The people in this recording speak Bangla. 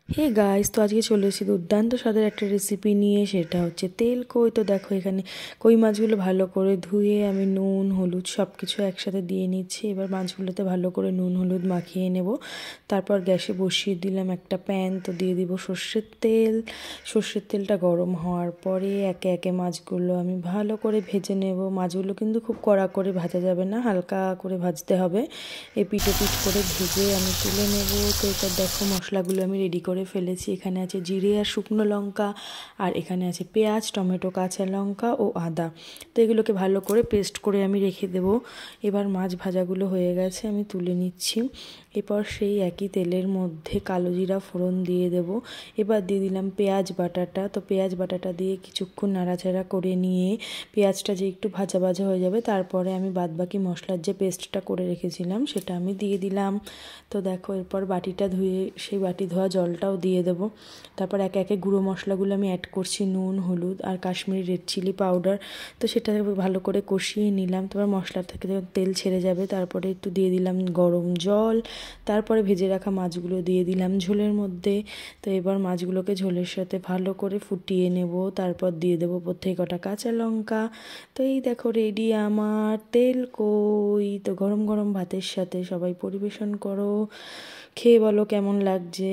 হে গাইস, তো আজকে চলে এসেছি দুর্দান্ত স্বাদের একটা রেসিপি নিয়ে। সেটা হচ্ছে তেল কই। তো দেখো, এখানে কই মাছগুলো ভালো করে ধুয়ে আমি নুন হলুদ সব কিছু একসাথে দিয়ে নিচ্ছি। এবার মাছগুলোতে ভালো করে নুন হলুদ মাখিয়ে নেব। তারপর গ্যাসে বসিয়ে দিলাম একটা প্যান। তো দিয়ে দিব সর্ষের তেল। সর্ষের তেলটা গরম হওয়ার পরে একে একে মাছগুলো আমি ভালো করে ভেজে নেব। মাছগুলো কিন্তু খুব কড়া করে ভাজা যাবে না, হালকা করে ভাজতে হবে। এপিট ওপিট করে ভেজে আমি তুলে নেব। তো এটা দেখো, মশলাগুলো আমি রেডি করে ফেলেছি। এখানে আছে জিরে আর শুকনো লঙ্কা, আর এখানে আছে পেঁয়াজ, টমেটো, কাঁচা লঙ্কা ও আদা। তো এগুলোকে ভালো করে পেস্ট করে আমি রেখে দেব। এবার মাছ ভাজাগুলো হয়ে গেছে, আমি তুলে নিচ্ছি। এরপর সেই একই তেলের মধ্যে কালো জিরা ফোড়ন দিয়ে দেব। এবার দিয়ে দিলাম পেঁয়াজ বাটাটা। তো পেঁয়াজ বাটাটা দিয়ে কিছুক্ষণ নাড়াচাড়া করে নিয়ে পেঁয়াজটা যে একটু ভাজা ভাজা হয়ে যাবে, তারপরে আমি বাদবাকি মশলার যে পেস্টটা করে রেখেছিলাম সেটা আমি দিয়ে দিলাম। তো দেখো, এরপর বাটিটা ধুয়ে সেই বাটি ধোয়া জলটাও দিয়ে দেবো। তারপর একে একে গুঁড়ো মশলাগুলো আমি অ্যাড করছি, নুন হলুদ আর কাশ্মীরি রেড চিলি পাউডার। তো সেটা ভালো করে কষিয়ে নিলাম। তারপর মশলা থেকে যখন তেল ছেড়ে যাবে, তারপরে একটু দিয়ে দিলাম গরম জল। তারপরে ভেজে রাখা মাছগুলো দিয়ে দিলাম ঝোলের মধ্যে। তো এবার মাছগুলোকে ঝোলের সাথে ভালো করে ফুটিয়ে নেব। তারপর দিয়ে দেবো প্রত্যেক কটা কাঁচা লঙ্কা। তো এই দেখো, রেডি আমার তেল কই। তো গরম গরম ভাতের সাথে সবাই পরিবেশন করো, খেয়ে বলো কেমন লাগছে।